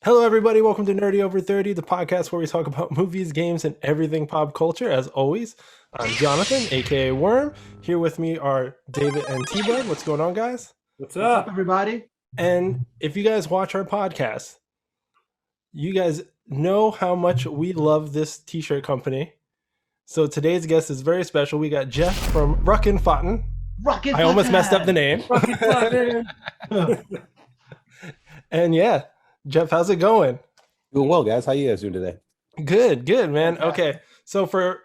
Hello, everybody. Welcome to NerdyOver30, the podcast where we talk about movies, games, and everything pop culture. As always, I'm Jonathan, aka Worm. Here with me are David and T-Bud. What's going on, guys? What's up, everybody? And if you guys watch our podcast, you guys know how much we love this t-shirt company. So today's guest is very special. We got Jeff from Rucking Fotten. I almost messed up the name. And yeah, Jeff, how's it going? Doing well, guys. How you guys doing today? Good, man. Okay, so for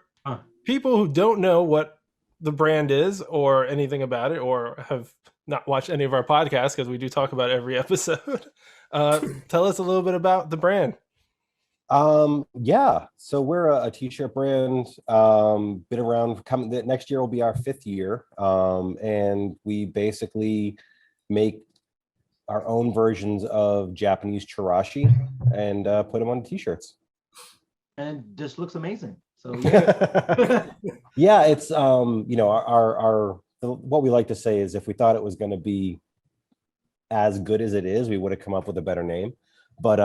people who don't know what the brand is or anything about it, or have not watched any of our podcasts, because we do talk about every episode, tell us a little bit about the brand. Yeah, so we're a t-shirt brand. Been around. Next year will be our 5th year, and we basically make our own versions of Japanese chirashi and put them on t-shirts. And just looks amazing. So yeah, it's our what we like to say is if we thought it was going to be as good as it is, we would have come up with a better name. But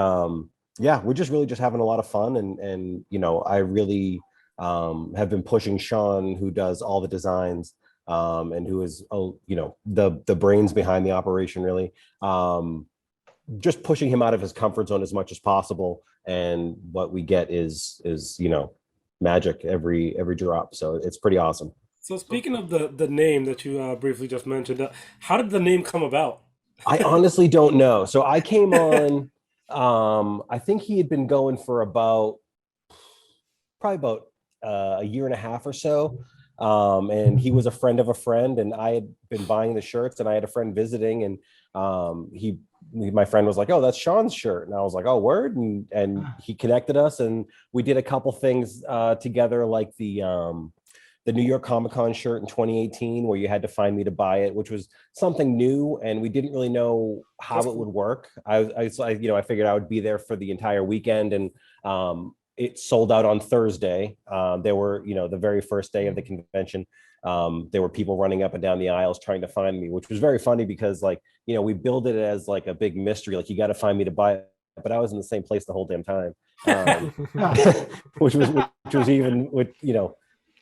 yeah, we're just really having a lot of fun, and I really have been pushing Sean, who does all the designs, and who is the brains behind the operation, really, just pushing him out of his comfort zone as much as possible. And what we get is magic every drop. So it's pretty awesome. So speaking of the name that you briefly just mentioned, how did the name come about? I honestly don't know. So I came on, I think he had been going for probably about a year and a half or so. And he was a friend of a friend, and I had been buying the shirts, and I had a friend visiting, and my friend was like, "Oh, that's Sean's shirt." And I was like, "Oh, word." And he connected us, and we did a couple things together, like the New York Comic-Con shirt in 2018, where you had to find me to buy it, which was something new, and we didn't really know how it would work. I figured I would be there for the entire weekend, and it sold out on Thursday. There were, the very first day of the convention, there were people running up and down the aisles trying to find me, which was very funny because, we build it as like a big mystery, like you got to find me to buy it. But I was in the same place the whole damn time, which was even with,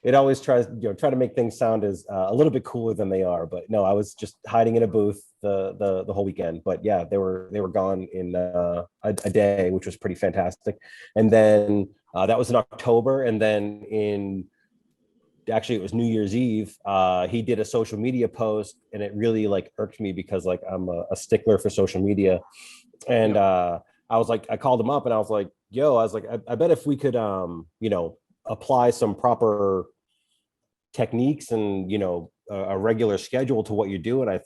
it always tries, try to make things sound as a little bit cooler than they are. But no, I was just hiding in a booth the whole weekend. But yeah, they were gone in a day, which was pretty fantastic. And then that was in October. And then actually it was New Year's Eve, he did a social media post, and it really irked me because I'm a stickler for social media. And I was like, I called him up and I was like, yo, I bet if we could, apply some proper techniques and a regular schedule to what you're doing, I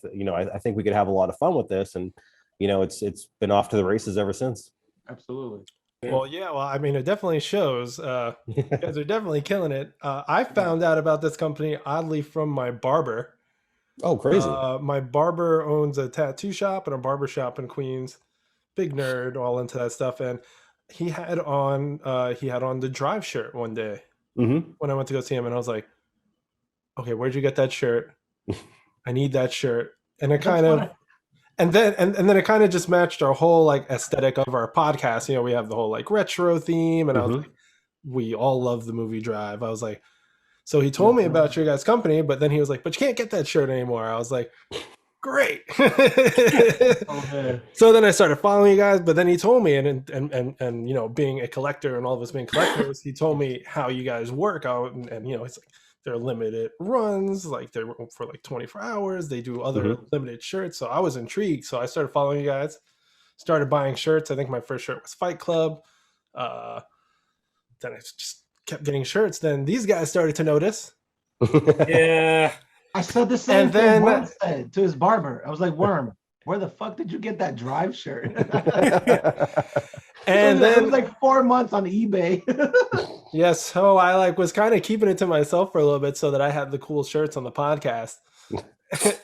think we could have a lot of fun with this. And it's been off to the races ever since. Absolutely. Well, yeah, I mean, it definitely shows. You guys are definitely killing it. I found out about this company oddly from my barber. Oh, crazy. My barber owns a tattoo shop and a barber shop in Queens. Big nerd, all into that stuff. And he had on the Drive shirt one day when I went to go see him, and I was like, okay, where'd you get that shirt? I need that shirt. And it kind of, and then it kind of just matched our whole aesthetic of our podcast. We have the whole retro theme, and I was like, we all love the movie Drive. I was like, so he told me about your guys' company, but then he was like, but you can't get that shirt anymore. I was like, great. So then I started following you guys, but then he told me, and being a collector and all of us being collectors, he told me how you guys work out, and it's like they're limited runs, they're for 24 hours. They do other limited shirts. So I was intrigued. So I started following you guys, started buying shirts. I think my first shirt was Fight Club. Then I just kept getting shirts. Then these guys started to notice. Yeah. I said the same thing once to his barber. I was like, Worm, where the fuck did you get that Drive shirt? And then it was 4 months on eBay. Yes, so I was kind of keeping it to myself for a little bit so that I had the cool shirts on the podcast.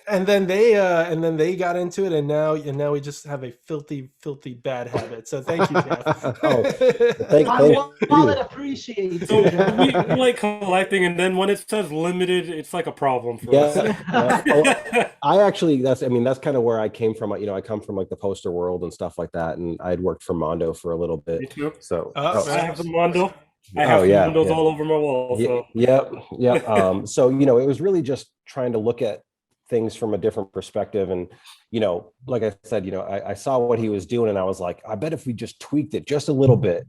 and then they got into it, and now we just have a filthy bad habit. So thank you, Jeff. My wallet appreciates So it. we like collecting, and then when it says limited, it's like a problem for us. I actually, that's kind of where I came from. I come from like the poster world and stuff like that, and I'd worked for Mondo for a little bit. Me too. So I have the Mondo. I have Mondos all over my wall. So. Yep. So it was really just trying to look at things from a different perspective, and like I said, I saw what he was doing, and I was like, I bet if we just tweaked it just a little bit,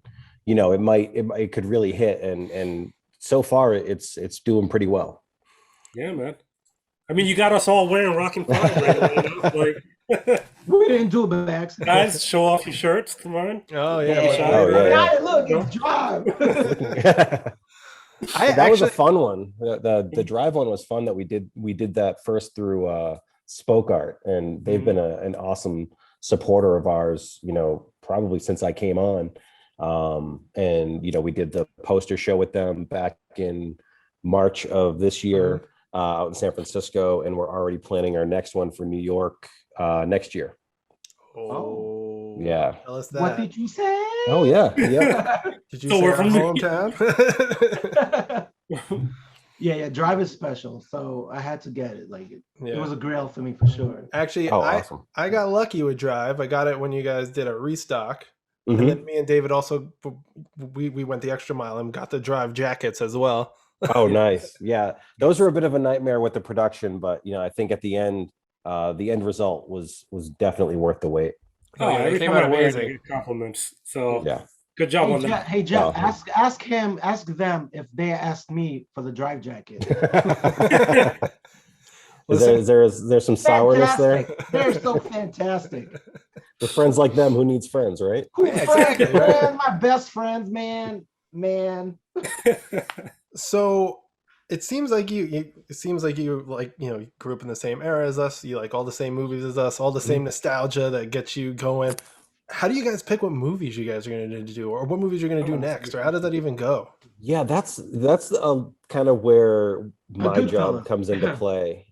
it could really hit, and so far it's doing pretty well. Yeah, man. I mean, you got us all wearing Rucking Fotten right now. We didn't do it, Max. Guys, show off your shirts. Come on. Oh yeah. Look, it's Drive. That was a fun one. The Drive one was fun. That we did that first through Spoke Art, and they've been an awesome supporter of ours. Probably since I came on, and we did the poster show with them back in March of this year out in San Francisco, and we're already planning our next one for New York next year. Oh yeah. Tell us that. What did you say? Oh yeah. Did you say our hometown? Yeah, Drive is special, so I had to get it. It was a grail for me for sure. Actually, awesome. I got lucky with Drive. I got it when you guys did a restock, and then me and David also we went the extra mile and got the Drive jackets as well. Oh, nice. Yeah, those were a bit of a nightmare with the production, but I think at the end result was definitely worth the wait. Oh, every time I wear it, I get compliments. So yeah. Good job on that. Hey Jeff, ask them if they asked me for the Drive jacket. Is there some sourness there? They're so fantastic. With friends like them, who needs friends, right? Friends, my best friends, man. So it seems like you grew up in the same era as us. You like all the same movies as us, all the same nostalgia that gets you going. How do you guys pick what movies you guys are going to do, or what movies you're going to do next, or how does that even go? Yeah, that's kind of where my job comes into play.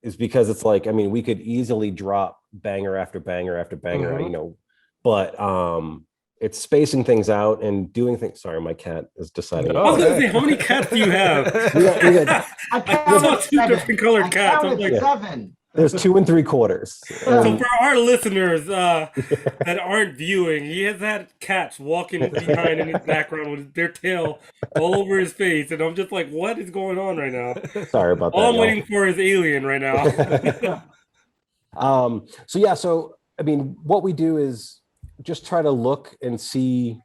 Is because it's like, we could easily drop banger after banger after banger, but it's spacing things out and doing things. Sorry, my cat is deciding. I was gonna say, how many cats do you have? I saw two different colored cats. I was like, 7. There's 2 3/4. So for our listeners that aren't viewing, he has had cats walking behind in his background with their tail all over his face, and I'm just like, what is going on right now? Sorry about that. All I'm waiting for is Alien right now. So what we do is just try to look and see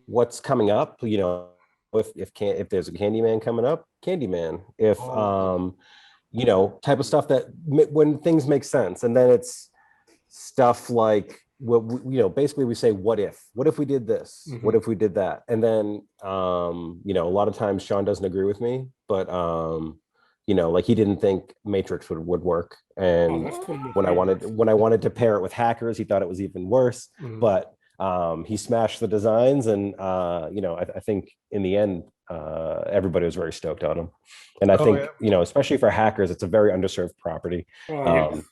what's coming up. If there's a Candyman coming up, Candyman. If type of stuff that when things make sense, and then it's stuff like basically we say, what if we did this, what if we did that, and then a lot of times Sean doesn't agree with me, but like he didn't think Matrix would work, and when I wanted to pair it with Hackers, he thought it was even worse. But he smashed the designs, and I think in the end everybody was very stoked on him, and I think especially for Hackers, it's a very underserved property. So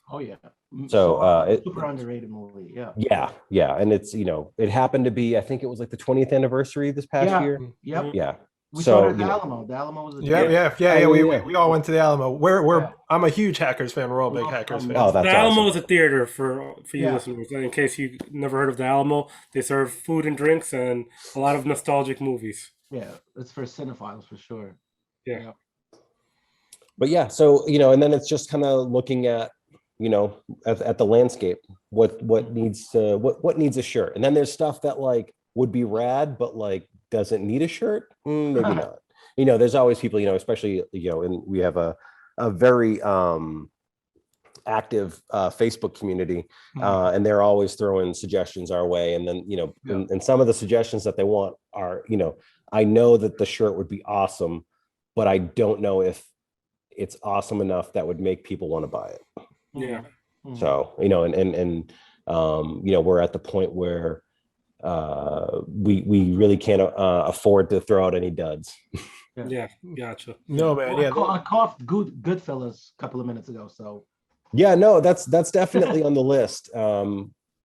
super underrated movie. Yeah, and it's it happened to be, I think it was like the 20th anniversary this past year. Yeah. We saw it at the Alamo. The Alamo was we all went to the Alamo. I'm a huge Hackers fan. We're all big Hackers fans. Oh, that's the Alamo awesome. is a theater for you listeners. In case you never heard of the Alamo, they serve food and drinks and a lot of nostalgic movies. Yeah, it's for cinephiles for sure. Yeah. But yeah, so and then it's just kind of looking at at the landscape, what needs a shirt, and then there's stuff that like would be rad, but like doesn't need a shirt, maybe not. There's always people, especially and we have a very active Facebook community, and they're always throwing suggestions our way, and then and some of the suggestions that they want are I know that the shirt would be awesome, but I don't know if it's awesome enough that would make people want to buy it. Yeah. So we're at the point where we really can't afford to throw out any duds. Yeah, gotcha. No, man. Well, Yeah. I coughed Goodfellas a couple of minutes ago, so Yeah, no, that's definitely on the list.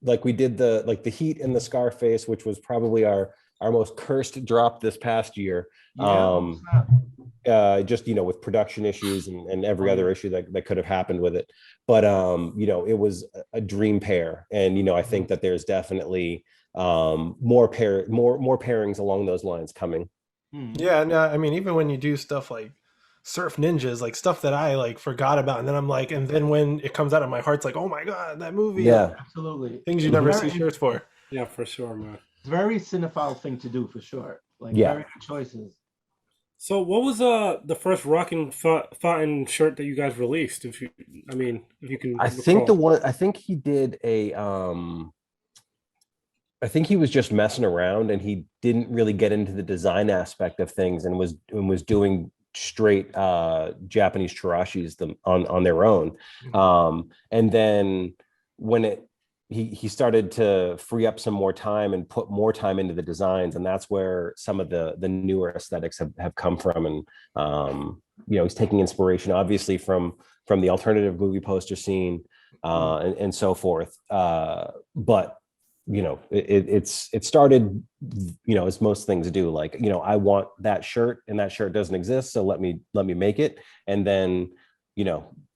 Like we did the Heat and the Scarface, which was probably our most cursed drop this past year. Just with production issues and every other issue that could have happened with it. But it was a dream pair, and I think that there's definitely more pairings along those lines coming. Yeah, no, I mean, even when you do stuff like Surf Ninjas, like stuff that I like forgot about, and then I'm like, and then when it comes out of my heart, it's like, oh my god, that movie. Yeah, absolutely. Things you never see shirts for. Yeah, for sure, man. It's very cinephile thing to do, for sure. Like, very good choices. So, what was the first Rucking Fotten shirt that you guys released? If you can. I think he did a. I think he was just messing around, and he didn't really get into the design aspect of things, and was doing straight Japanese chirashis on their own. And then when he started to free up some more time and put more time into the designs, and that's where some of the newer aesthetics have come from. And he's taking inspiration obviously from the alternative movie poster scene and so forth. But it started, as most things do, like, I want that shirt, and that shirt doesn't exist, so let me make it. And then,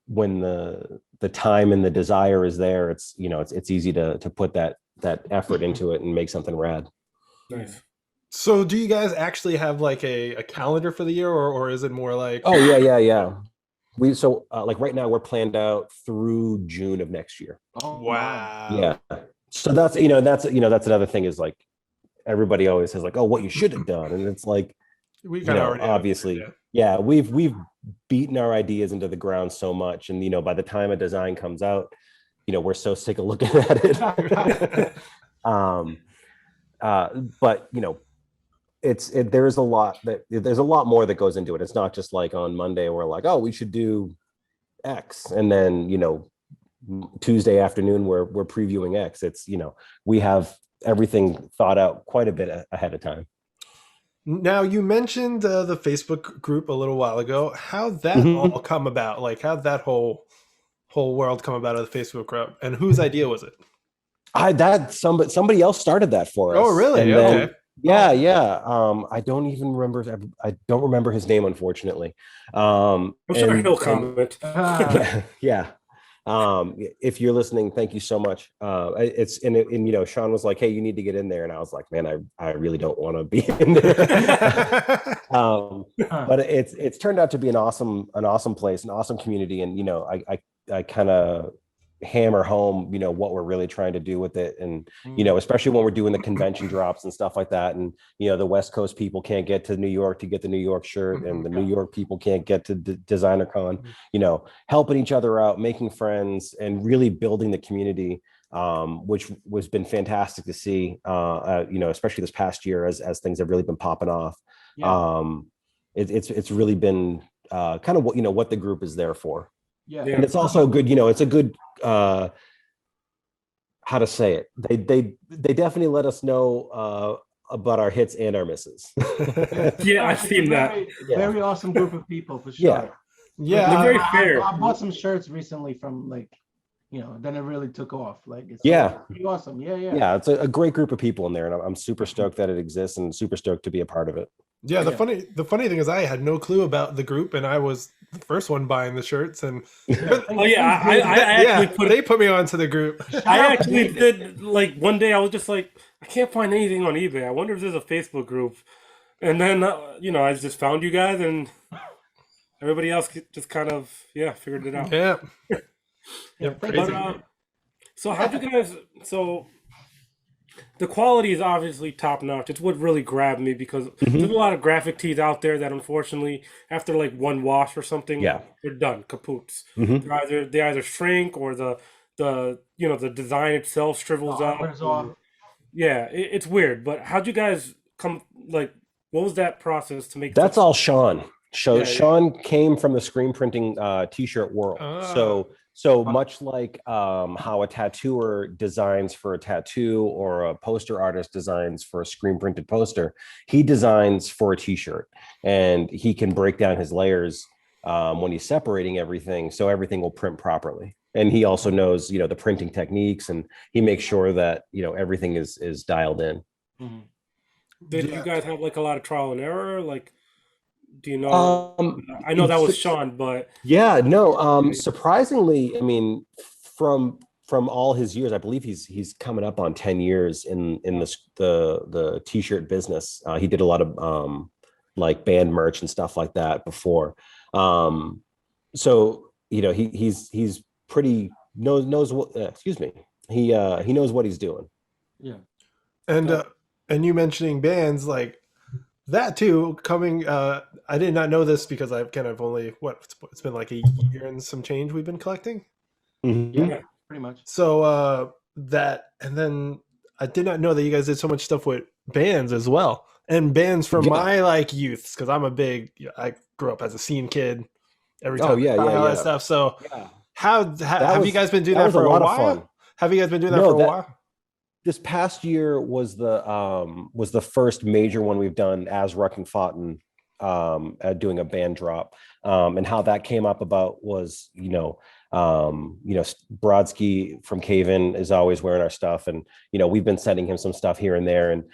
when the time and the desire is there, it's easy to put that effort into it and make something rad. Nice. So do you guys actually have like a calendar for the year, or is it more like? Oh yeah. Like right now we're planned out through June of next year. Oh wow. Yeah. So that's another thing, is like everybody always says like, oh, what you should have done, and it's like, we kind of already obviously, yeah, we've beaten our ideas into the ground so much, and by the time a design comes out, we're so sick of looking at it. But there's a lot more that goes into it. It's not just like on Monday we're like, oh, we should do X, and then Tuesday afternoon we're previewing X. It's we have everything thought out quite a bit ahead of time. Now, you mentioned the Facebook group a little while ago. How'd that all come about? Like, how'd that whole world come about of the Facebook group, and whose idea was it? Somebody else started that for us. Oh, really? And okay. Then, yeah. I don't even remember. I don't remember his name, unfortunately. I'm sure he'll comment. Yeah. If you're listening, thank you so much. Sean was like, hey, you need to get in there, and I was like, man, I really don't want to be in there. But it's turned out to be an awesome place, an awesome community, and I kind of hammer home what we're really trying to do with it, and especially when we're doing the convention drops and stuff like that, and the West Coast people can't get to New York to get the New York shirt, and the New York people can't get to Designer Con, helping each other out, making friends, and really building the community, which was been fantastic to see, especially this past year as things have really been popping off. It's really been kind of what the group is there for. Yeah. And it's also good, it's a good, how to say it. They definitely let us know about our hits and our misses. Yeah, I've seen that. Very awesome group of people, for sure. Yeah. They're very fair. I bought some shirts recently from then it really took off. Like, it's pretty awesome. Yeah. It's a great group of people in there, and I'm super stoked that it exists, and super stoked to be a part of it. Yeah, the funny thing is, I had no clue about the group, and I was the first one buying the shirts. And they put me onto the group. I actually did. Like, one day, I was just like, I can't find anything on eBay. I wonder if there's a Facebook group. And then I just found you guys, and everybody else just kind of figured it out. Yeah. Crazy. So how'd you guys? So the quality is obviously top notch. It's what really grabbed me, because there's a lot of graphic tees out there that unfortunately, after like one wash or something, they're done, kapoots. They either shrink, or the design itself shrivels up. Yeah, it's weird. But how'd you guys come? Like, what was that process to make? That's all Sean. Sean came from the screen printing t-shirt world. So much like how a tattooer designs for a tattoo or a poster artist designs for a screen printed poster, he designs for a t-shirt, and he can break down his layers when he's separating everything, so everything will print properly. And he also knows, the printing techniques, and he makes sure that, everything is dialed in. Mhm. Did you guys have like a lot of trial and error? Like, do you know? I know that was Sean, but yeah, no. Surprisingly, I mean, from all his years, I believe he's coming up on 10 years in the t-shirt business. He did a lot of like band merch and stuff like that before. So he's pretty knows what. Excuse me. He knows what he's doing. Yeah. And you mentioning bands like that too, coming I did not know this because I've kind of only it's been like a year and some change we've been collecting. Yeah, pretty much. So that, and then I did not know that you guys did so much stuff with bands as well, and bands from my like youth, because I grew up as a scene kid every time. All that stuff. So how have you guys been doing that for a while? Have you guys been doing that for a while? This past year was the first major one we've done as Rucking Fotten, at doing a band drop. And how that came up about was, Brodsky from Cave-In is always wearing our stuff, and we've been sending him some stuff here and there. And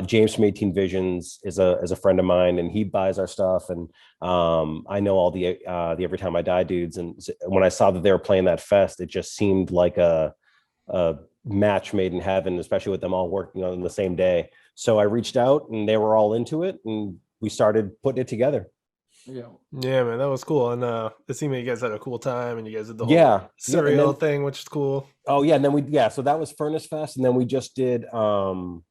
James from 18 Visions is a friend of mine, and he buys our stuff. And I know all the Every Time I Die dudes, and when I saw that they were playing that fest, it just seemed like a match made in heaven, especially with them all working on the same day. So I reached out, and they were all into it, and we started putting it together. Yeah, man, that was cool. And it seemed like you guys had a cool time, and you guys did the whole cereal thing, which is cool. Oh yeah, and then so that was Furnace Fest, and then we just did the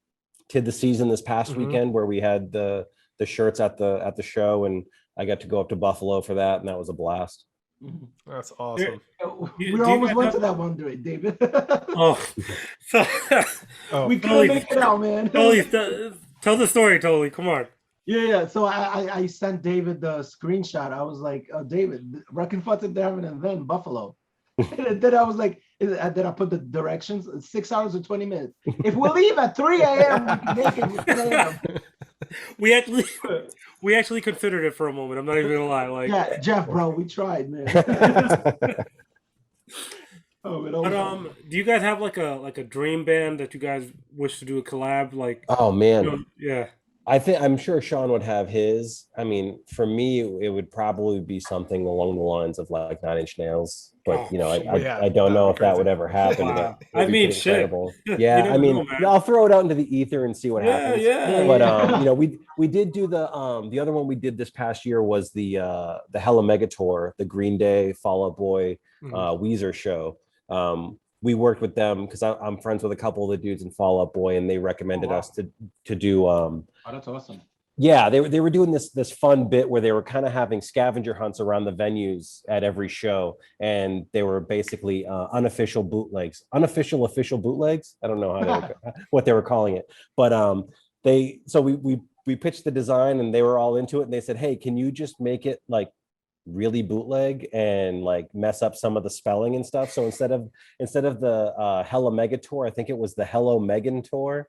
season this past weekend, where we had the shirts at the show, and I got to go up to Buffalo for that, and that was a blast. That's awesome. We almost went to that one day, David. We couldn't make it out, man. Totally, tell the story, Totally. Come on. Yeah. So I sent David the screenshot. I was like, David, Rucking Fotten there and then Buffalo. And then I was like, then I put the directions, 6 hours and 20 minutes. If we leave at 3 a.m., we can make it with 3 a.m. We actually considered it for a moment. I'm not even gonna lie. Like, yeah, Jeff, bro, we tried, man. Do you guys have like a dream band that you guys wish to do a collab? Like, oh man, yeah. I'm sure Sean would have his. I mean, for me, it would probably be something along the lines of like 9 Inch Nails. But I don't know if that would ever happen. Wow. I mean, shit. Yeah, I mean, I'll throw it out into the ether and see what happens. Yeah. But we did do the other one we did this past year was the Hella Mega Tour, the Green Day, Fall Out Boy, Weezer show. We worked with them because I'm friends with a couple of the dudes in Fall Out Boy, and they recommended us to do. Oh, that's awesome. Yeah, they were doing this fun bit where they were kind of having scavenger hunts around the venues at every show, and they were basically unofficial bootlegs, official bootlegs. I don't know what they were calling it, but we pitched the design, and they were all into it, and they said, "Hey, can you just make it like really bootleg and like mess up some of the spelling and stuff?" So instead of the Hella Mega Tour, I think it was the Hello Megan Tour,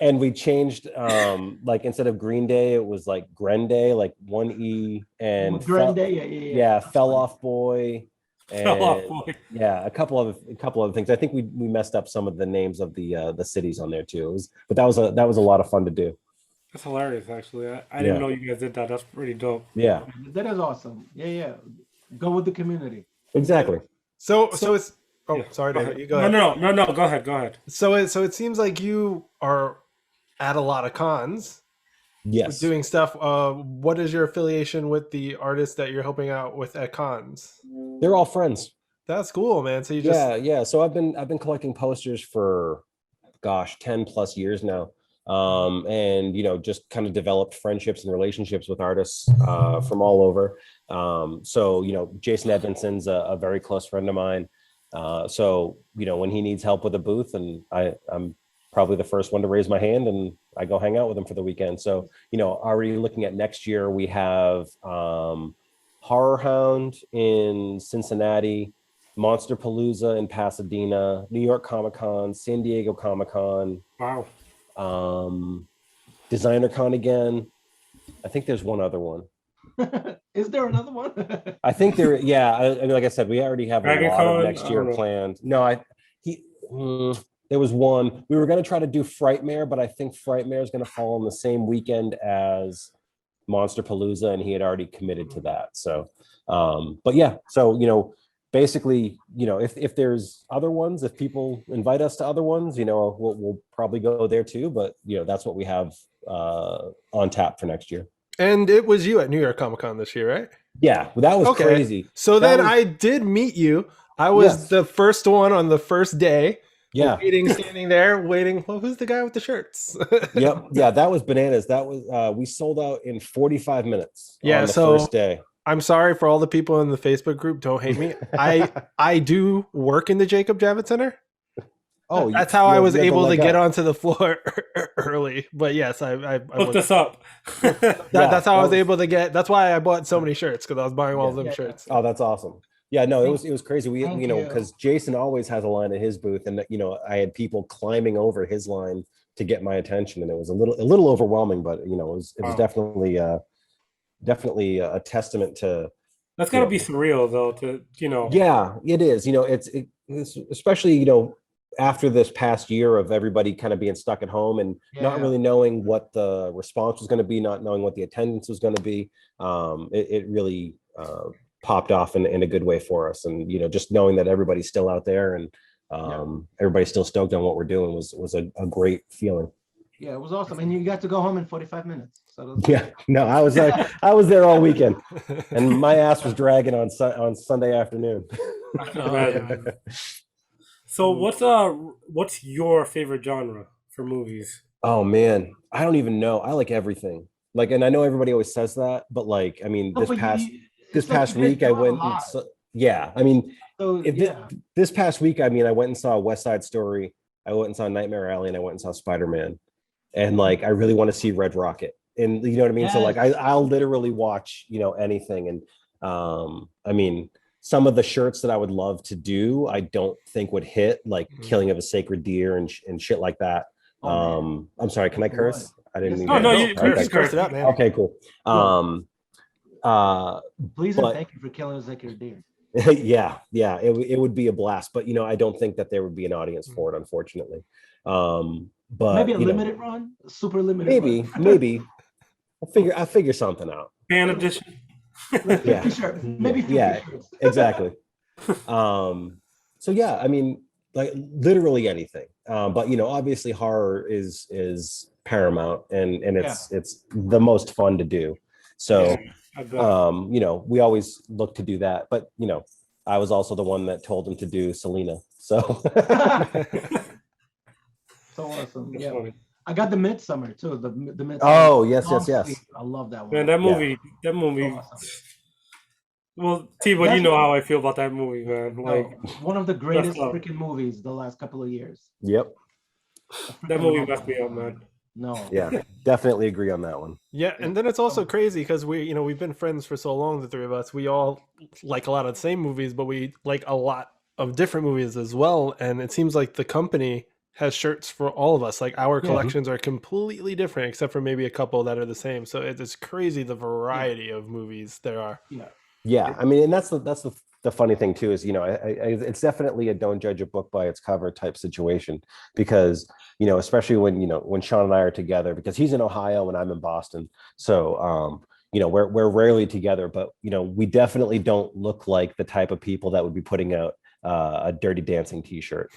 and we changed like instead of Green Day, it was like Grende, like 1 E, and Grende, Fell Off Boy, and a couple of things. I think we messed up some of the names of the cities on there too. But that was a lot of fun to do. That's hilarious, actually. I didn't know you guys did that. That's pretty dope. Yeah, that is awesome. Yeah. Go with the community. Exactly. So it's. Oh, sorry, David. You go ahead. No. Go ahead. So it seems like you are at a lot of cons. Yes. Doing stuff. What is your affiliation with the artists that you're helping out with at cons? They're all friends. That's cool, man. So you just yeah. So I've been collecting posters for 10 plus years now. And just kind of developed friendships and relationships with artists from all over. So Jason Edmondson's a very close friend of mine. So when he needs help with a booth, and I'm probably the first one to raise my hand, and I go hang out with him for the weekend. So already looking at next year, we have Horror Hound in Cincinnati, Monster Palooza in Pasadena, New York Comic Con, San Diego Comic Con. Wow. Designer Con again. I think there's one other one. Is there another one? I think there. Yeah, I mean, like I said, we already have Dragon a lot Con? of next year planned. No, there was one. We were going to try to do Frightmare, but I think Frightmare is going to fall on the same weekend as Monster Palooza, and he had already committed to that. So, but yeah, so basically, if there's other ones, if people invite us to other ones, we'll probably go there too. But that's what we have on tap for next year. And it was you at New York Comic Con this year, right? Yeah, that was crazy. So then I did meet you. I was the first one on the first day. Yeah, standing there, waiting. Well, who's the guy with the shirts? Yep. Yeah, that was bananas. That was we sold out in 45 minutes. Yeah, on the first day. I'm sorry for all the people in the Facebook group. Don't hate me. I do work in the Jacob Javits Center. Oh, that's how I was able to get onto the floor early. But yes, I looked this up. That's how I was able to get. That's why I bought so many shirts, because I was buying all of them shirts. Oh, that's awesome. Yeah, no, it was crazy. We because Jason always has a line at his booth, and I had people climbing over his line to get my attention, and it was a little overwhelming, but it was definitely a testament to. That's got to be surreal, though. Yeah, it is. It's especially after this past year of everybody kind of being stuck at home and not really knowing what the response was going to be, not knowing what the attendance was going to be. It really popped off in a good way for us, and just knowing that everybody's still out there and everybody's still stoked on what we're doing was a great feeling. Yeah, it was awesome, and you got to go home in 45 minutes. So I was there all weekend, and my ass was dragging on Sunday afternoon. So what's your favorite genre for movies? Oh man, I don't even know. I like everything. And I know everybody always says that, but this past week I went this past week, I went and saw West Side Story, I went and saw Nightmare Alley, and I went and saw Spider-Man. And I really want to see Red Rocket. And you know what I mean? Yes. So I'll literally watch, anything. And some of the shirts that I would love to do, I don't think would hit, Killing of a Sacred Deer and shit like that. I'm sorry, can I curse? I didn't mean no, you curse it out, man. Okay, cool. Please and thank you for Killing of a Sacred Deer. yeah, it would be a blast, but I don't think that there would be an audience for it, unfortunately. But maybe a limited run, super limited. Maybe I'll figure something out. Fan edition. Yeah, maybe. Yeah, exactly. So yeah, literally anything. But obviously horror is paramount, and it's the most fun to do. So we always look to do that. But I was also the one that told him to do Selena. So so awesome. Yeah. I got the Midsummer too. The Midsummer. Oh yes. I love that one. Man, that movie. Awesome. Well, T, but you know how I feel about that movie, man. One of the greatest freaking movies the last couple of years. Yep. That movie messed me up, man. No. Yeah, definitely agree on that one. Yeah, and then it's also crazy because we've been friends for so long, the three of us. We all like a lot of the same movies, but we like a lot of different movies as well. And it seems like the company has shirts for all of us. Our collections are completely different, except for maybe a couple that are the same. So it's crazy the variety of movies there are. Yeah, and that's the funny thing too is it's definitely a don't judge a book by its cover type situation, because especially when Sean and I are together, because he's in Ohio and I'm in Boston, so we're rarely together, but we definitely don't look like the type of people that would be putting out a Dirty Dancing t-shirt.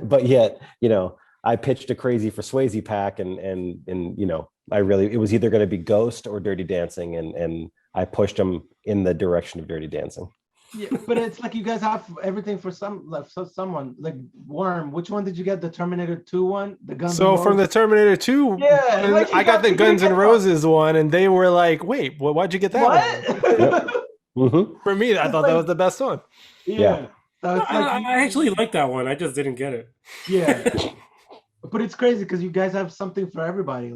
but yet I pitched a Crazy for Swayze pack, and it was either going to be Ghost or Dirty Dancing, and I pushed them in the direction of Dirty Dancing. Yeah, but it's like you guys have everything for someone like Worm. Which one did you get? The Terminator 2 one? The Guns. So from the Terminator 2, I got the Guns N' Roses one, and they were like, "Wait, why'd you get that one?" Mm-hmm. For me, I thought that was the best one. Yeah. I actually like that one. I just didn't get it. Yeah. But it's crazy because you guys have something for everybody.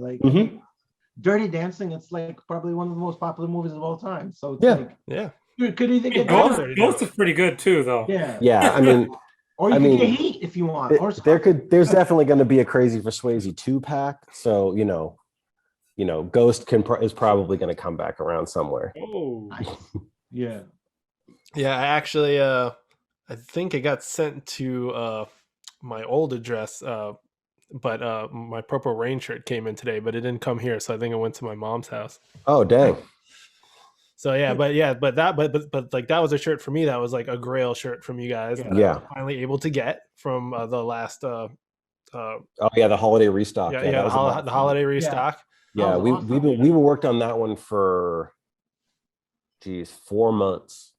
Dirty Dancing, it's like probably one of the most popular movies of all time. So it's yeah. You could either get Ghost is pretty good too, though. Yeah. I mean, or you can get Heat if you want. There's definitely going to be a Crazy for Swayze 2-pack. So Ghost is probably going to come back around somewhere. Oh, nice. Yeah. Yeah, I actually I think it got sent to my old address, but my Purple Rain shirt came in today, but it didn't come here, so I think it went to my mom's house. Oh dang. So but like that was a shirt for me that was like a Grail shirt from you guys. That I was finally able to get from the last the holiday restock. The holiday restock. Yeah, we worked on that one for 4 months.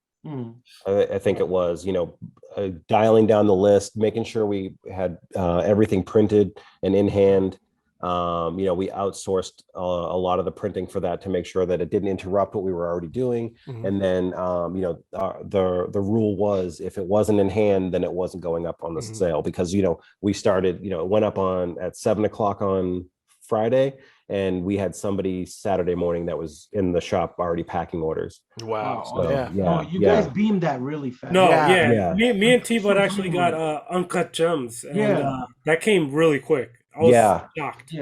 I think it was, dialing down the list, making sure we had everything printed and in hand. We outsourced a lot of the printing for that to make sure that it didn't interrupt what we were already doing. And then, the rule was if it wasn't in hand, then it wasn't going up on the sale because, we started, it went up at 7:00 on Friday. And we had somebody Saturday morning that was in the shop already packing orders. Wow. So, you guys beamed that really fast. No, Me and T-Bud actually got Uncut Gems. And that came really quick. I was shocked.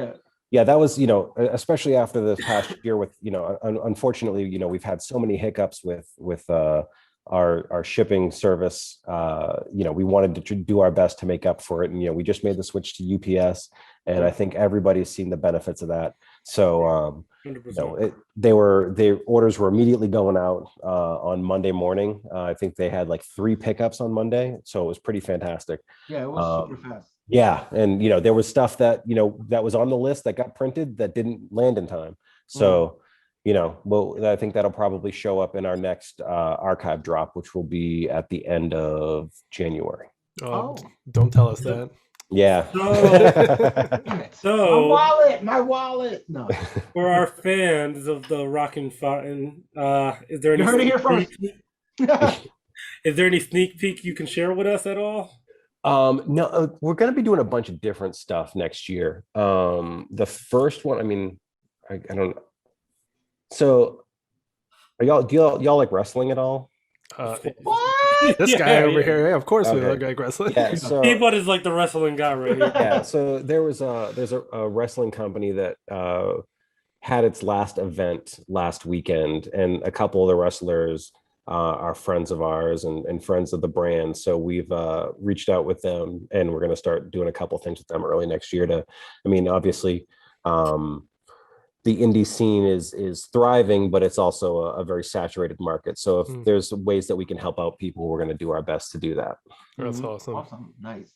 Yeah, that was, especially after the past year with, unfortunately, we've had so many hiccups with our shipping service. We wanted to do our best to make up for it. And, we just made the switch to UPS. And I think everybody's seen the benefits of that. So, their orders were immediately going out on Monday morning. I think they had like 3 pickups on Monday. So it was pretty fantastic. Yeah, it was super fast. Yeah. And, there was stuff that, that was on the list that got printed that didn't land in time. So, I think that'll probably show up in our next archive drop, which will be at the end of January. Oh, don't tell us that. Yeah. So my wallet. No. For our fans of the Rucking Fotten, is there any? You heard it here first. Is there any sneak peek you can share with us at all? No, we're going to be doing a bunch of different stuff next year. The first one, I mean, I don't. So, do y'all like wrestling at all? What? This guy over here, of course we look like wrestling. Yeah, so T-Bud is like the wrestling guy right here. Yeah, so there's a wrestling company that had its last event last weekend, and a couple of the wrestlers are friends of ours and friends of the brand. So we've reached out with them, and we're going to start doing a couple things with them early next year. Obviously, the indie scene is thriving, but it's also a very saturated market. So if there's ways that we can help out people, we're going to do our best to do that. That's awesome. Awesome. Nice.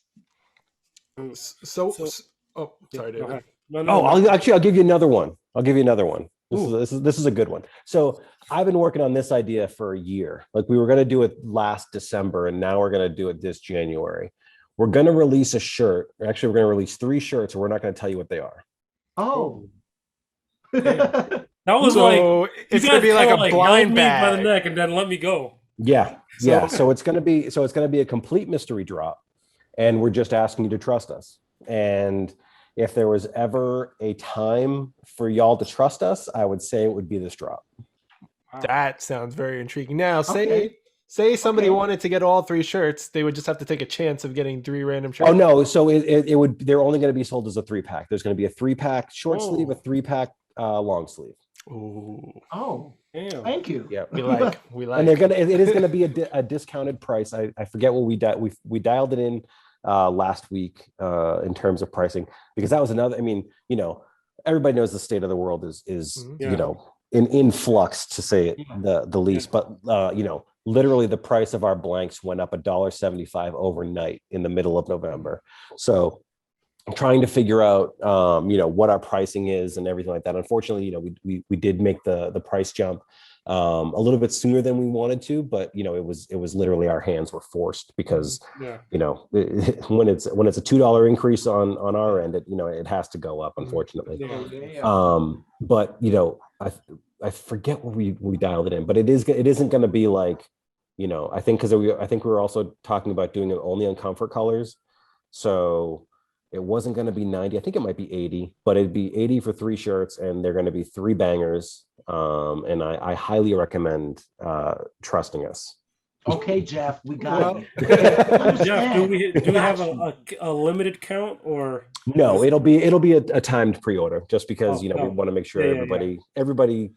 So sorry, David. I'll give you another one. This is a good one. So I've been working on this idea for a year. Like we were going to do it last December, and now we're going to do it this January. We're going to release a shirt. Actually, we're going to release 3 shirts, and we're not going to tell you what they are. Oh. That was it's gonna be like a blind bag by the neck and then let me go. Yeah. So it's gonna be a complete mystery drop, and we're just asking you to trust us. And if there was ever a time for y'all to trust us, I would say it would be this drop. That sounds very intriguing. Now, say somebody wanted to get all 3 shirts, they would just have to take a chance of getting 3 random shirts. Oh no! So they're only going to be sold as a 3-pack. There's going to be a 3-pack short sleeve, a 3-pack long sleeve. Ooh. Oh, thank you. Yeah, we like. And it is going to be a discounted price. I forget what we dialed it in last week in terms of pricing, because that was another. Everybody knows the state of the world is in flux, to say it the least. But literally the price of our blanks went up $1.75 overnight in the middle of November. So I'm trying to figure out, what our pricing is and everything like that. Unfortunately, we did make the price jump a little bit sooner than we wanted to, but it was literally our hands were forced because when it's a $2 increase on our end, it has to go up, unfortunately. But I forget what we dialed it in, but it isn't going to be like, I think we were also talking about doing it only on comfort colors. So it wasn't going to be 90. I think it might be 80, but it'd be 80 for 3 shirts, and they're going to be 3 bangers. And I highly recommend trusting us. Okay, Jeff, we got it. Jeff, do we have a limited count, or no? It'll be a timed pre-order, just because we want to make sure everybody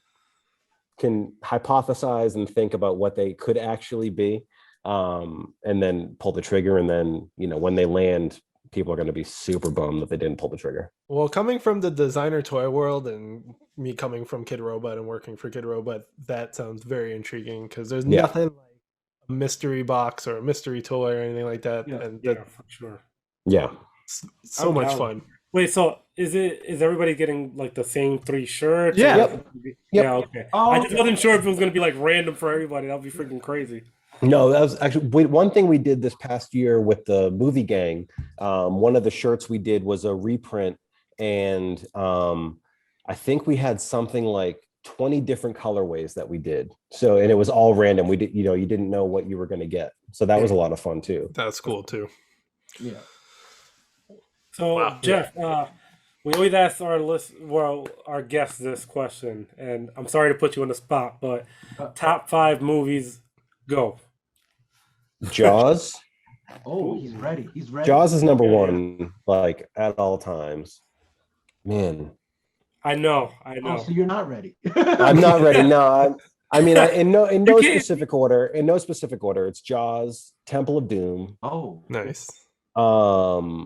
can hypothesize and think about what they could actually be, and then pull the trigger. And then when they land, people are going to be super bummed that they didn't pull the trigger. Well, coming from the designer toy world and me coming from Kid Robot and working for Kid Robot, that sounds very intriguing, because there's nothing like a mystery box or a mystery toy or anything like that. And for sure. Yeah. So much fun. Wait, so is everybody getting like the same 3 shirts? Yeah. Yep. Yeah, okay. I just wasn't sure if it was going to be like random for everybody. That'd be freaking crazy. No, that was actually one thing we did this past year with the movie gang. One of the shirts we did was a reprint, and I think we had something like 20 different colorways that we did. So, and it was all random. We did, you didn't know what you were going to get. So that was a lot of fun too. That's cool too. Yeah. So Jeff, we always ask our guests this question, and I'm sorry to put you on the spot, but top 5 movies, go. Jaws. Oh, he's ready. He's ready. Jaws is number 1, like at all times. Man. I know. Oh, so you're not ready. I'm not ready. No, in no specific order. In no specific order, it's Jaws, Temple of Doom. Oh, nice. Basquiat.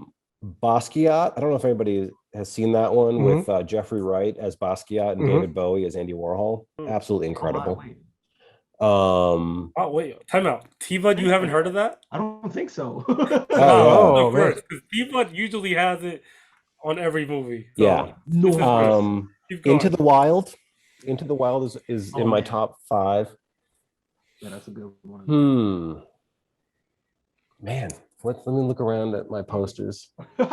I don't know if anybody has seen that one with Jeffrey Wright as Basquiat and David Bowie as Andy Warhol. Absolutely incredible. Oh wait, time out. T-Bud, you haven't heard of that? I don't think so. Man. T-Bud usually has it on every movie. So yeah. Into the Wild. Into the Wild is in my top 5. Yeah, that's a good one. Man, let me look around at my posters. You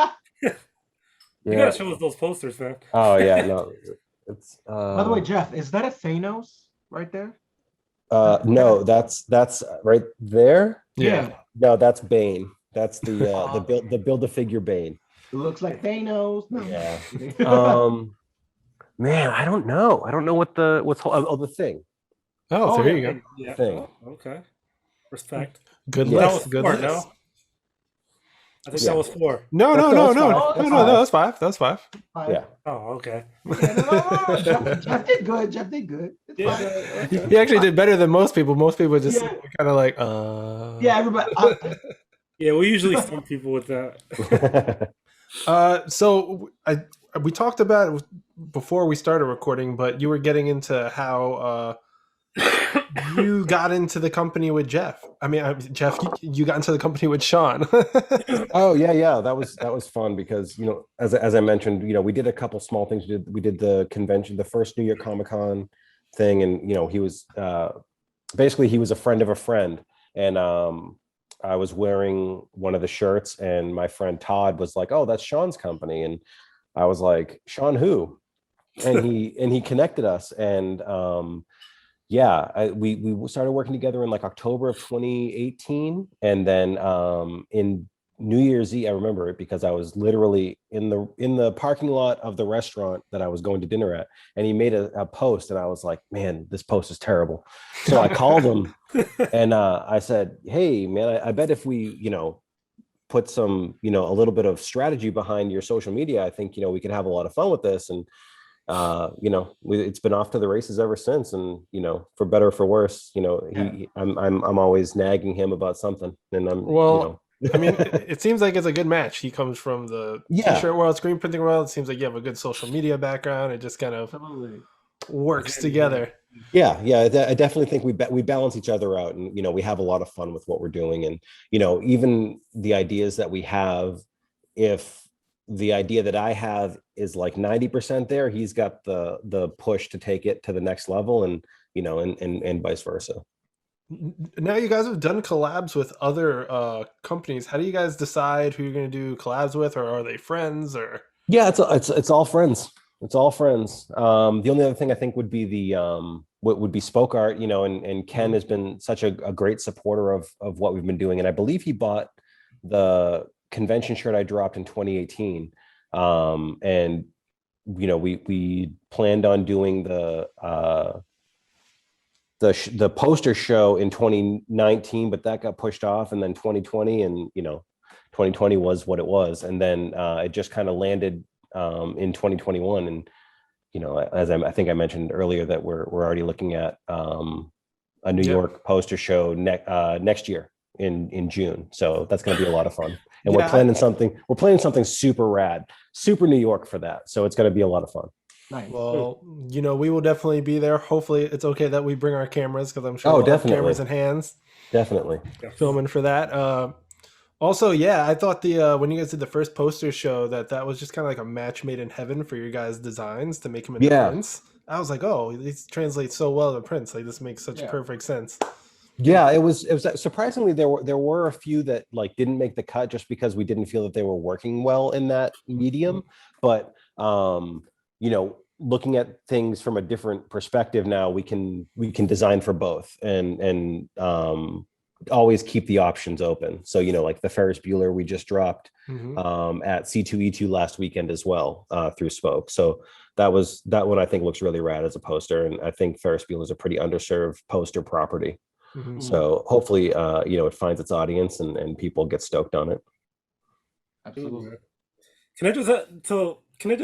gotta show us those posters, man. Oh yeah, no. It's by the way, Jeff, is that a Thanos right there? No, that's right there. Yeah. No, that's Bane. That's the build-a-figure Bane. It looks like Thanos. No. Yeah. Man, I don't know. I don't know what's the Thing. Oh, there you go. Yeah. Thing. Oh, okay. Respect. Good Yeah. list. Good 4, list. no? I think that was 4. No. That's 5. That's 5. Yeah. Oh, okay. No. Jeff did good. Jeff did good. He actually did better than most people. Most people just kind of like, Yeah, everybody. Yeah, we usually stump people with that. So we talked about it before we started recording, but you were getting into how you got into the company with Jeff. I mean, Jeff, you got into the company with Sean. Oh yeah. That was fun because as I mentioned, we did a couple small things. We did the convention, the first New York Comic-Con thing, and he was basically he was a friend of a friend, and I was wearing one of the shirts, and my friend Todd was like, "Oh, that's Sean's company," and I was like, "Sean who?" And he connected us, and we started working together in like October of 2018, and then in New Year's Eve, I remember it because I was literally in the parking lot of the restaurant that I was going to dinner at, and he made a post, and I was like, "Man, this post is terrible." So I called him, and I said, "Hey, man, I bet if we, put some, a little bit of strategy behind your social media, I think, we could have a lot of fun with this." And it's been off to the races ever since, and for better or for worse, I'm always nagging him about something, and I mean, it seems like it's a good match. He comes from the t-shirt world, screen printing world. It seems like you have a good social media background. It just kind of works together. Yeah, I definitely think we balance each other out, and we have a lot of fun with what we're doing, and even the ideas that we have, if the idea that I have is like 90% there, he's got the push to take it to the next level, and and vice versa. Now you guys have done collabs with other companies. How do you guys decide who you're going to do collabs with, or are they friends? Or yeah, it's all friends. It's all friends. The only other thing I think would be would be Spoke Art, and Ken has been such a great supporter of what we've been doing, and I believe he bought the convention shirt I dropped in 2018. And we planned on doing the poster show in 2019, but that got pushed off, and then 2020, and 2020 was what it was, and then it just kind of landed in 2021. And as I think I mentioned earlier, that we're already looking at a New York poster show next year in June. So that's going to be a lot of fun. And we're planning something super rad, super New York for that. So it's going to be a lot of fun. Nice. Well, we will definitely be there. Hopefully it's okay that we bring our cameras, because I'm sure we'll have cameras in hands. Definitely. Filming for that. Also, I thought when you guys did the first poster show, that was just kind of like a match made in heaven for your guys' designs to make him into prints. I was like, oh, these translate so well to prints. Like, this makes such perfect sense. Yeah, it was surprisingly there were a few that like didn't make the cut just because we didn't feel that they were working well in that medium. But looking at things from a different perspective now, we can design for both and always keep the options open. So like the Ferris Bueller we just dropped at C2E2 last weekend as well through Spoke. So that one I think looks really rad as a poster, and I think Ferris Bueller is a pretty underserved poster property. So hopefully it finds its audience and people get stoked on it. Absolutely. Can I just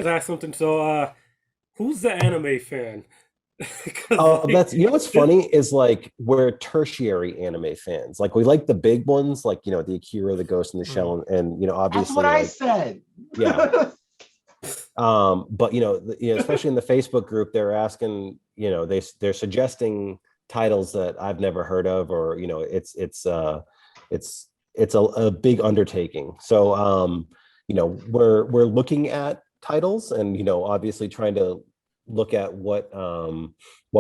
ask something? So who's the anime fan? That's what's funny is like we're tertiary anime fans. Like we like the big ones, like the Akira, the Ghost in the Shell, and obviously that's what I said. Yeah. But especially in the Facebook group, they're asking, they're suggesting titles that I've never heard of, or it's a big undertaking. So we're looking at titles, and obviously trying to look at what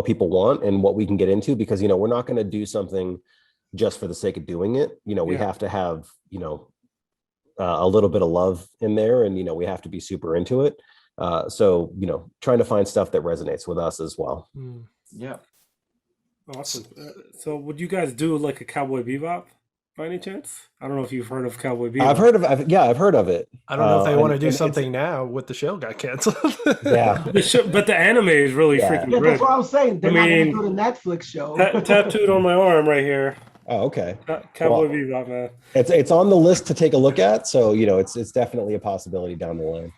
people want and what we can get into, because we're not going to do something just for the sake of doing it. We have to have a little bit of love in there, and we have to be super into it. So trying to find stuff that resonates with us as well. Yeah. Awesome. So would you guys do like a Cowboy Bebop by any chance? I don't know if you've heard of Cowboy Bebop. I've heard of it. I don't know if they want to do something now with the show got canceled. Yeah. But the anime is really freaking great. That's what I was saying. They're not going to do the Netflix show. Tattooed on my arm right here. Oh, okay. Cowboy Bebop, man. It's on the list to take a look at, so it's definitely a possibility down the line.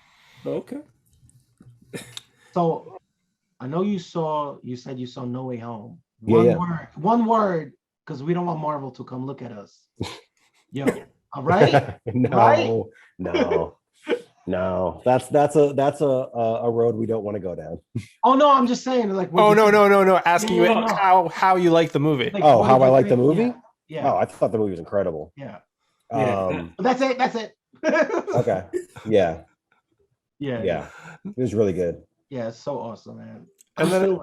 Okay. So I know you said you saw No Way Home. One word, because we don't want Marvel to come look at us. Yo, all right? No. That's a road we don't want to go down. Oh no, I'm just saying, like. Oh no. Asking you how you like the movie. Like, how I like the movie? Yeah. Oh, I thought the movie was incredible. Yeah. That's it. Okay. Yeah. Yeah. It was really good. Yeah, it's so awesome, man. And then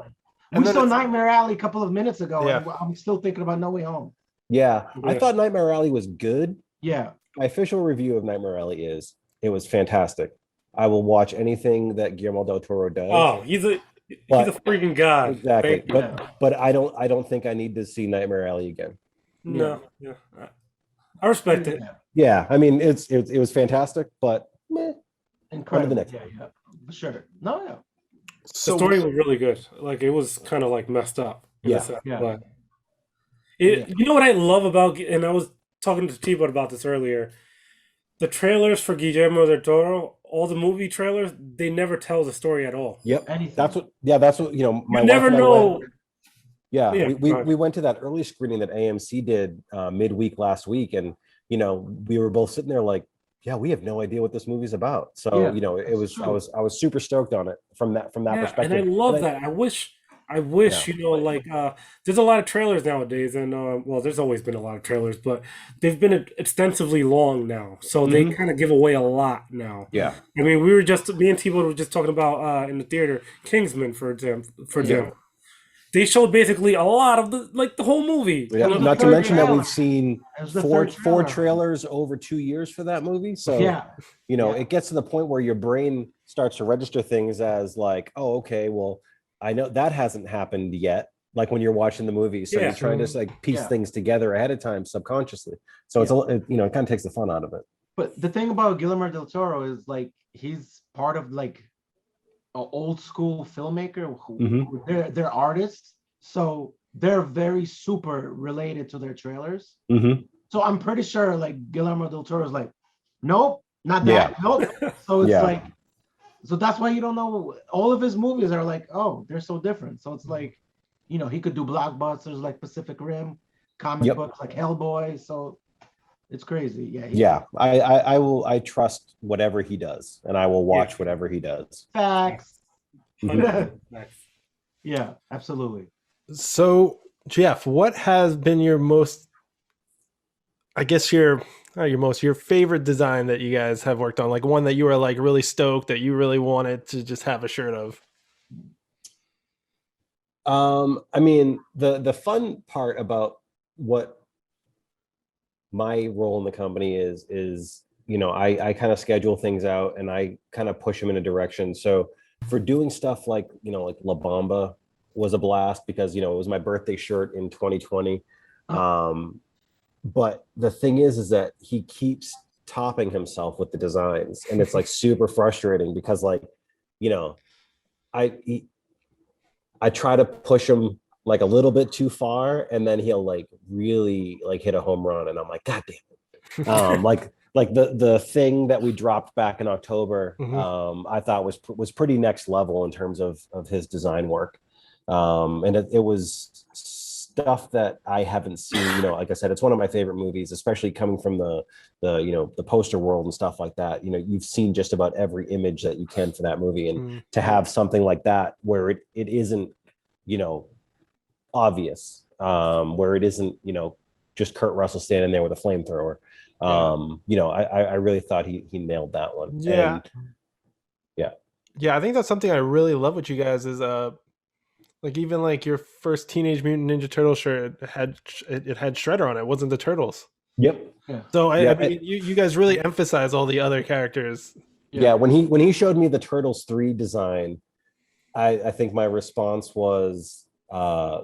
we saw Nightmare Alley a couple of minutes ago. Yeah. And I'm still thinking about No Way Home. Yeah. I thought Nightmare Alley was good. Yeah. My official review of Nightmare Alley is it was fantastic. I will watch anything that Guillermo del Toro does. Oh, he's a freaking god. Exactly. But I don't think I need to see Nightmare Alley again. No. Yeah. I respect it. Yeah. I mean, it was fantastic, but incredible. The next yeah. Sure. No, yeah. The story was really good. Like, it was kind of like messed up. Yeah. But you know what I love about, and I was talking to T-Bot about this earlier, the trailers for Guillermo del Toro, all the movie trailers, they never tell the story at all. Yep. Anything. That's what my you never know. We went to that early screening that AMC did midweek last week, and we were both sitting there like, we have no idea what this movie's about. So it was I was super stoked on it from that perspective. And I love that. I wish there's a lot of trailers nowadays, and there's always been a lot of trailers, but they've been extensively long now, so they kind of give away a lot now. Yeah. I mean, me and T-Bot were just talking about in the theater, Kingsman, for example. They showed basically a lot of the whole movie. Yeah. Not to mention that we've seen four trailers over 2 years for that movie. So it gets to the point where your brain starts to register things as like, oh, okay, well, I know that hasn't happened yet. Like when you're watching the movie, so you're trying to like piece things together ahead of time subconsciously. So it kind of takes the fun out of it. But the thing about Guillermo del Toro is like he's part of like an old school filmmaker who they're artists, so they're very super related to their trailers. So I'm pretty sure like Guillermo del Toro is like, nope, not that, nope. So it's like, so that's why you don't know. All of his movies are like, oh, they're so different. So it's like, you know, he could do blockbusters like Pacific Rim, comic books like Hellboy. So it's crazy. I trust whatever he does, and I will watch whatever he does. Facts. Yeah, absolutely. So Jeff, what has been your most, I guess your favorite design that you guys have worked on, like one that you were like really stoked that you really wanted to just have a shirt of? I mean, the fun part about what my role in the company is, you know, I kind of schedule things out and I kind of push them in a direction. So for doing stuff like, you know, like La Bamba was a blast because, you know, it was my birthday shirt in 2020. But the thing is that he keeps topping himself with the designs, and it's like super frustrating because, like, you know, I try to push him like a little bit too far, and then he'll like really like hit a home run, and I'm like, God damn it. Like the thing that we dropped back in October, I thought was pretty next level in terms of his design work. And it was stuff that I haven't seen, you know, like I said, it's one of my favorite movies, especially coming from the you know, the poster world and stuff like that. You know, you've seen just about every image that you can for that movie, and to have something like that where it isn't, you know, obvious, where it isn't, you know, just Kurt Russell standing there with a flamethrower. You know, I really thought he nailed that one. Yeah. And, I think that's something I really love with you guys is like even like your first Teenage Mutant Ninja Turtle shirt had Shredder on it. It wasn't the Turtles. Yep. So I mean, you guys really emphasize all the other characters. When he showed me the Turtles 3 design, I think my response was,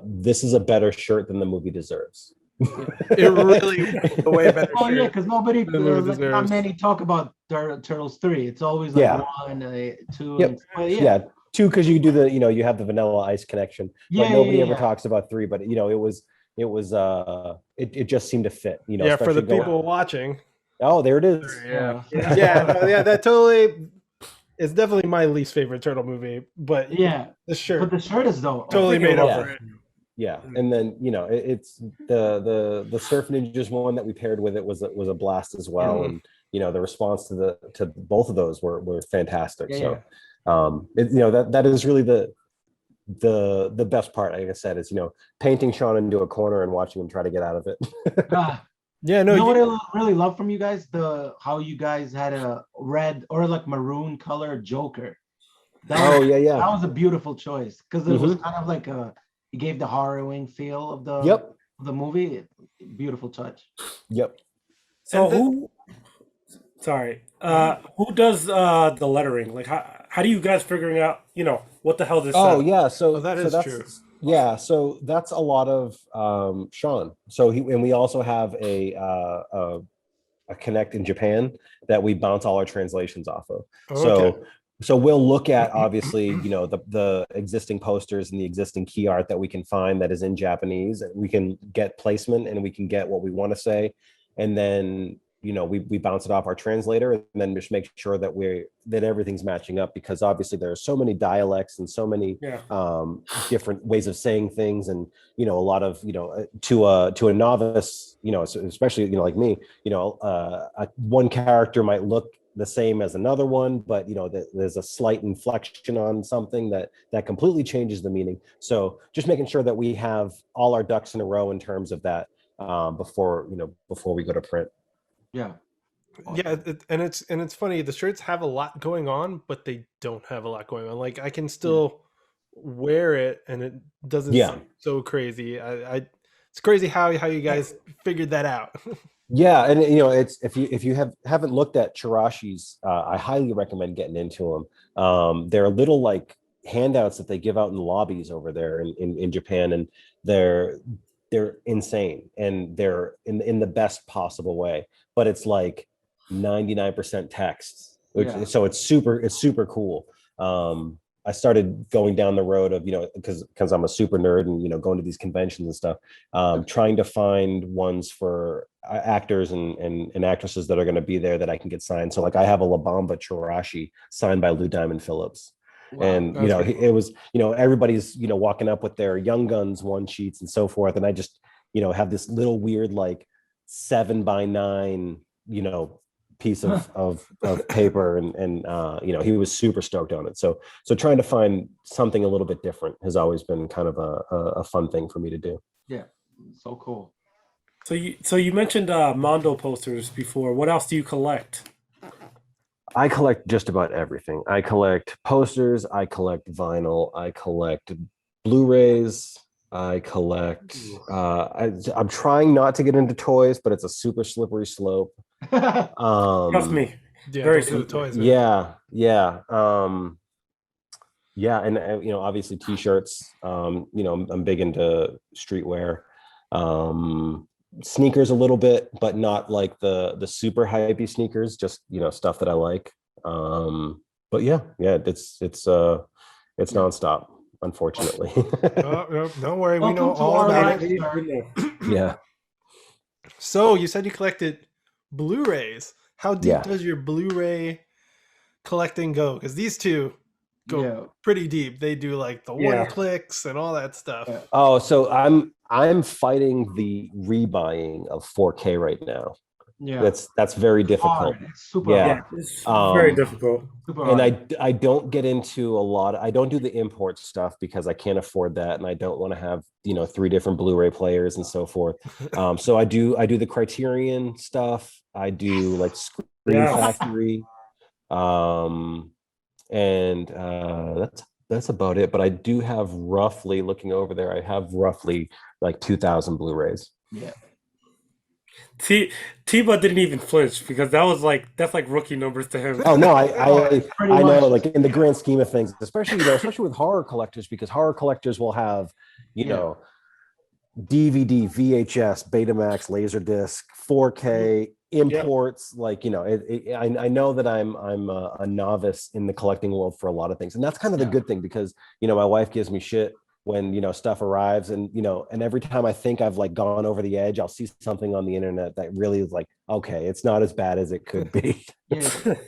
this is a better shirt than the movie deserves. It really a way better. Oh yeah, because nobody, not many talk about Turtles 3. It's always like 1, 2. Yep. 2 because you do the, you know, you have the Vanilla Ice connection, but nobody ever talks about 3. But you know, it just seemed to fit. You know, for the people watching. Oh, there it is. That totally. It's definitely my least favorite Turtle movie, but the shirt. But the shirt is though totally made up for it. Yeah, and then, you know, it's the Surf Ninjas one that we paired with it was a blast as well, and you know, the response to both of those were fantastic. You know, that is really the best part. Like I said, is, you know, painting Sean into a corner and watching him try to get out of it. You know what I really love from you guys? How you guys had a red or like maroon color Joker. That was a beautiful choice because it was kind of like it gave the harrowing feel of the movie. Beautiful touch. Yep. So who does the lettering? Like how do you guys figuring out, you know, what the hell this says? That's true. Yeah, so that's a lot of Sean. So and we also have a Connect in Japan that we bounce all our translations off of. So we'll look at, obviously, you know, the existing posters and the existing key art that we can find that is in Japanese. We can get placement and we can get what we want to say, and then, you know, we bounce it off our translator and then just make sure that everything's matching up, because obviously there are so many dialects and so many different ways of saying things, and, you know, a lot of, you know, to a novice, you know, especially, you know, like me, you know, one character might look the same as another one, but, you know, there's a slight inflection on something that completely changes the meaning. So just making sure that we have all our ducks in a row in terms of that before we go to print. Yeah. And it's funny, the shirts have a lot going on, but they don't have a lot going on. Like I can still wear it and it doesn't seem so crazy. It's crazy how you guys figured that out. Yeah, and, you know, it's if you haven't looked at Chirashis, I highly recommend getting into them. They're little like handouts that they give out in lobbies over there in Japan, and they're insane, and they're in the best possible way. But it's like, 99% text, so it's super cool. I started going down the road of, because I'm a super nerd and, going to these conventions and stuff, trying to find ones for actors and actresses that are going to be there that I can get signed. So like I have a La Bamba Chirashi signed by Lou Diamond Phillips. Wow, and, it was, everybody's, walking up with their Young Guns one sheets and so forth. And I just, have this little weird, like 7x9, piece of paper and he was super stoked on it. So trying to find something a little bit different has always been kind of a fun thing for me to do. Yeah, so cool. So you mentioned Mondo posters before. What else do you collect? I collect just about everything. I collect posters, I collect vinyl, I collect Blu-rays, I collect I'm trying not to get into toys, but it's a super slippery slope. Trust me. Yeah, very toys. Yeah. And obviously t-shirts. I'm big into streetwear. Sneakers a little bit, but not like the super hypey sneakers, just stuff that I like. But yeah, it's nonstop, unfortunately. No, don't worry, we Welcome know to all our about life, it. sir. Yeah. So you said you collected Blu-rays. How deep does your Blu-ray collecting go? Because these two go pretty deep. They do like the one clicks and all that stuff. Oh, so I'm fighting the rebuying of 4K right now. Yeah, that's very difficult. It's super hard. It's very difficult. Super and hard. I don't get into I don't do the import stuff because I can't afford that, and I don't want to have 3 different Blu-ray players and so forth. So I do the Criterion stuff. I do like Screen Factory, and that's about it. But I do have roughly, looking over there, I have roughly like 2,000 Blu-rays. Yeah. Tiba didn't even flinch because that's like rookie numbers to him. Oh no, I know, like in the grand scheme of things, especially with horror collectors, because horror collectors will have DVD, VHS, Betamax, Laserdisc, 4K imports. Like I know that I'm a novice in the collecting world for a lot of things, and that's kind of the good thing, because my wife gives me shit when stuff arrives, and and every time I think I've like gone over the edge, I'll see something on the internet that really is like, okay, it's not as bad as it could be.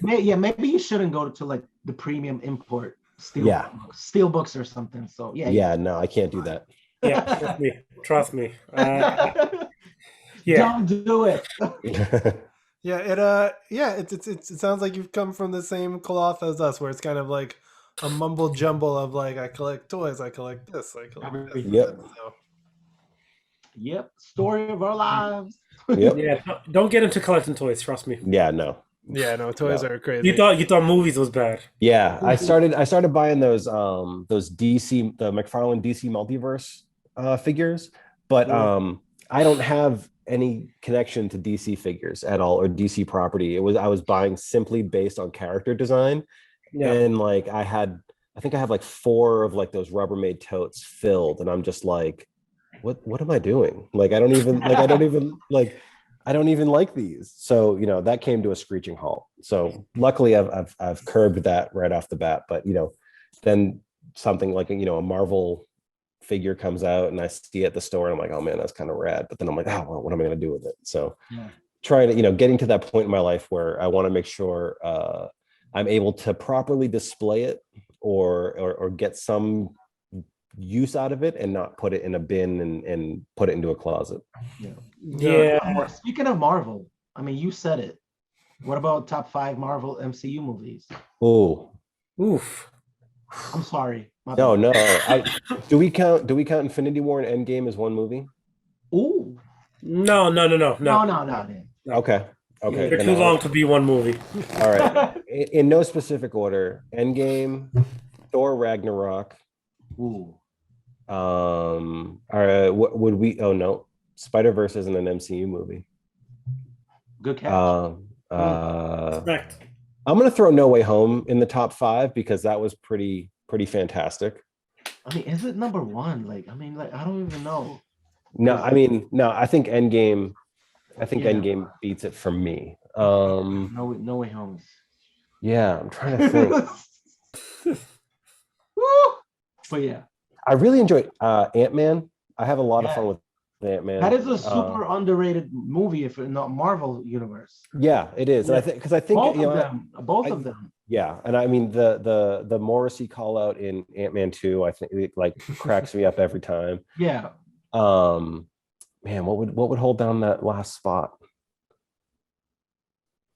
Maybe you shouldn't go to like the premium import steel books or something. So no, I can't do that. Trust me. Don't do it. It sounds like you've come from the same cloth as us, where it's kind of like a mumble jumble of like, I collect toys, I collect this, I collect this. Yep. Story of our lives. Yeah, don't get into collecting toys, trust me. Toys are crazy. You thought movies was bad. I started buying those DC, the McFarlane DC Multiverse figures, but I don't have any connection to DC figures at all, or DC property. I was buying simply based on character design. And like I think I have like 4 of like those Rubbermaid totes filled, and I'm just like, what am I doing? Like I don't even like these. So that came to a screeching halt. So luckily I've curbed that right off the bat. But then something like a Marvel figure comes out and I see it at the store and I'm like, oh man, that's kind of rad. But then I'm like, oh well, what am I going to do with it? So trying to getting to that point in my life where I want to make sure I'm able to properly display it or get some use out of it and not put it in a bin and put it into a closet. Speaking of Marvel, I mean, you said it. What about top 5 Marvel MCU movies? Oof. I'm sorry. No. Do we count Infinity War and Endgame as one movie? Ooh. No. Okay. They're too long to be one movie. All right. In no specific order: Endgame, Thor Ragnarok. Ooh. What would we? Oh no, Spider-Verse isn't an MCU movie. Good catch. Respect. I'm gonna throw No Way Home in the top 5 because that was pretty fantastic. I mean, is it number 1? Like, I mean, like, I don't even know. No, I mean, no. I think Endgame. Endgame beats it for me. No Way Home. Yeah, I'm trying to think. But yeah, I really enjoy Ant-Man. I have a lot of fun with Ant-Man. that is a super underrated movie if in the Marvel universe. Yeah, it is. And I think both of them. Yeah, and I mean the Morrissey call out in Ant-Man 2, I think it like cracks me up every time. Yeah. Man, what would hold down that last spot?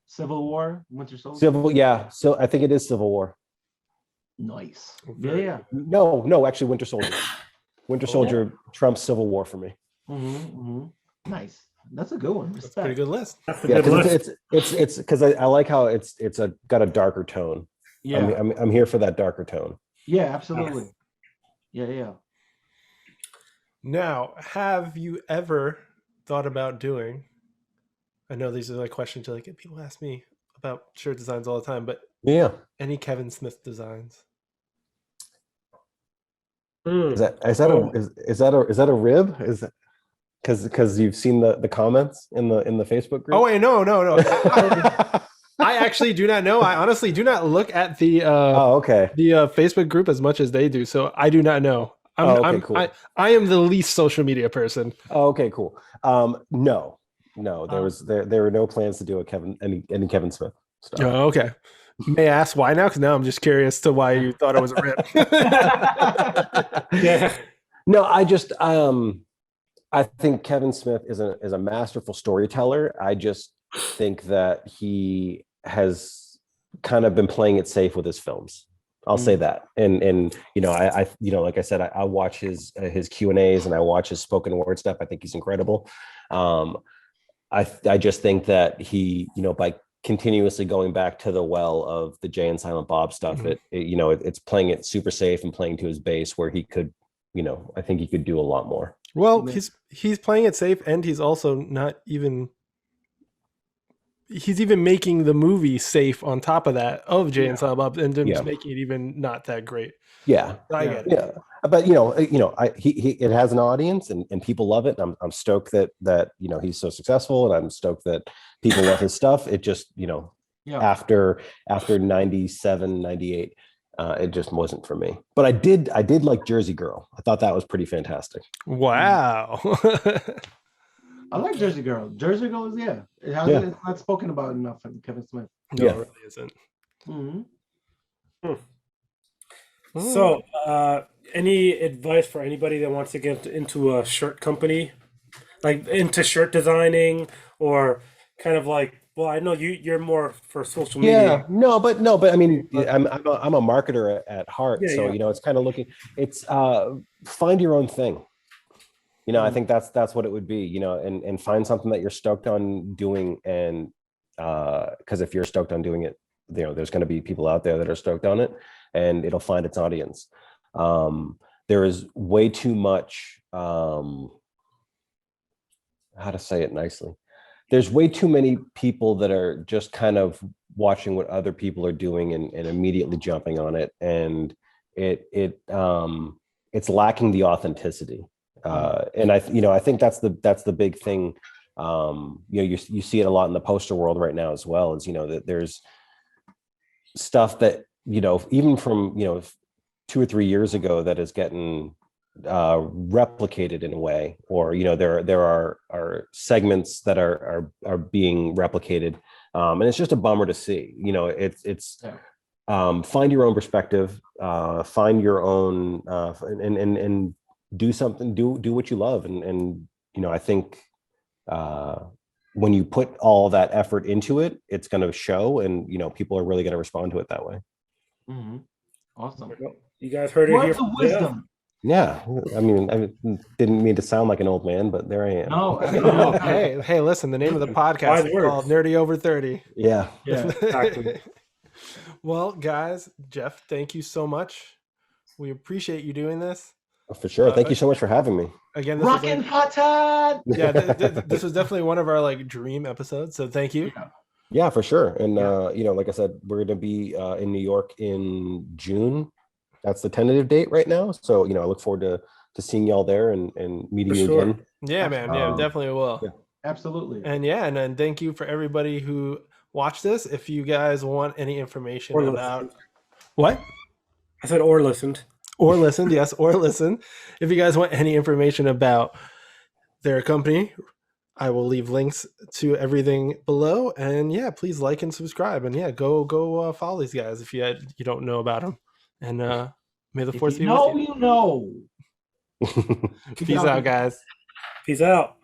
Civil War, Winter Soldier. So I think it is Civil War. Nice. Yeah. No, actually Winter Soldier. Winter Soldier trumps Civil War for me. Nice. That's a good one. That's a pretty good list. It's because I like how it's got a darker tone. Yeah, I'm here for that darker tone. Yeah, absolutely. Yeah. Now, have you ever thought about doing? I know these are like questions like people ask me about shirt designs all the time, but any Kevin Smith designs? Is that a rib? Is that because you've seen the comments in the Facebook group? Oh wait, no. I actually do not know. I honestly do not look at the the Facebook group as much as they do, so I do not know. Cool. I am the least social media person. Oh, okay, cool. No, there were no plans to do any Kevin Smith stuff. Oh, okay. May I ask why now? Because now I'm just curious to why you thought it was a rip. Yeah. No, I think Kevin Smith is a masterful storyteller. I just think that he has kind of been playing it safe with his films. I'll say that. And I like I said, I watch his Q&As and I watch his spoken word stuff. I think he's incredible. I just think that he, by continuously going back to the well of the Jay and Silent Bob stuff, it's playing it super safe and playing to his base where he could, I think he could do a lot more. Well, he's playing it safe, and he's also not even. He's even making the movie safe on top of that of Jay and Silent Bob, and then just making it even not that great. Yeah, I get it. Yeah, but it has an audience, and people love it. And I'm stoked that he's so successful, and I'm stoked that people love his stuff. It just after 97, 98. It just wasn't for me, but I did like Jersey Girl. I thought that was pretty fantastic. Wow. I like Jersey Girl. Jersey Girl is it's not spoken about enough from Kevin Smith. No, it really isn't. So, any advice for anybody that wants to get into a shirt company, like into shirt designing, or kind of like? Well, I know you're more for social media. Yeah, no, but I mean, I'm a marketer at heart, so it's kind of it's find your own thing. I think that's what it would be, and find something that you're stoked on doing, and because if you're stoked on doing it, there's going to be people out there that are stoked on it, and it'll find its audience. There is way too much. How to say it nicely? There's way too many people that are just kind of watching what other people are doing and immediately jumping on it, and it's lacking the authenticity. And I think that's the big thing. You see it a lot in the poster world right now as well. Is that there's stuff that even from 2 or 3 years ago that is getting replicated in a way, or there are segments that are being replicated, and it's just a bummer to see. Find your own perspective, find your own and do something, do what you love, and I think when you put all that effort into it, it's going to show, and people are really going to respond to it that way. Awesome. You guys heard it here. Wisdom. Yeah, I mean, I didn't mean to sound like an old man, but there I am. No. Hey, listen, the name of the podcast is called NerdyOver30. Yeah. Exactly. Well, guys, Jeff, thank you so much. We appreciate you doing this. For sure. Thank you so much for having me. Again, Rucking Fotten. Yeah, this was definitely one of our dream episodes. So thank you. Yeah, for sure. And like I said, we're going to be in New York in June. That's the tentative date right now. So, I look forward to seeing y'all there and meeting you again. Yeah, man. Yeah, definitely will. Yeah. Absolutely. And then thank you for everybody who watch this. If you guys want any information Or about listened. what. I said or listened. Or listened, yes, or listen. If you guys want any information about their company, I will leave links to everything below. And yeah, please like and subscribe. And yeah, go follow these guys if you don't know about them. And may the force be with you. You know. Peace out, guys. Peace out.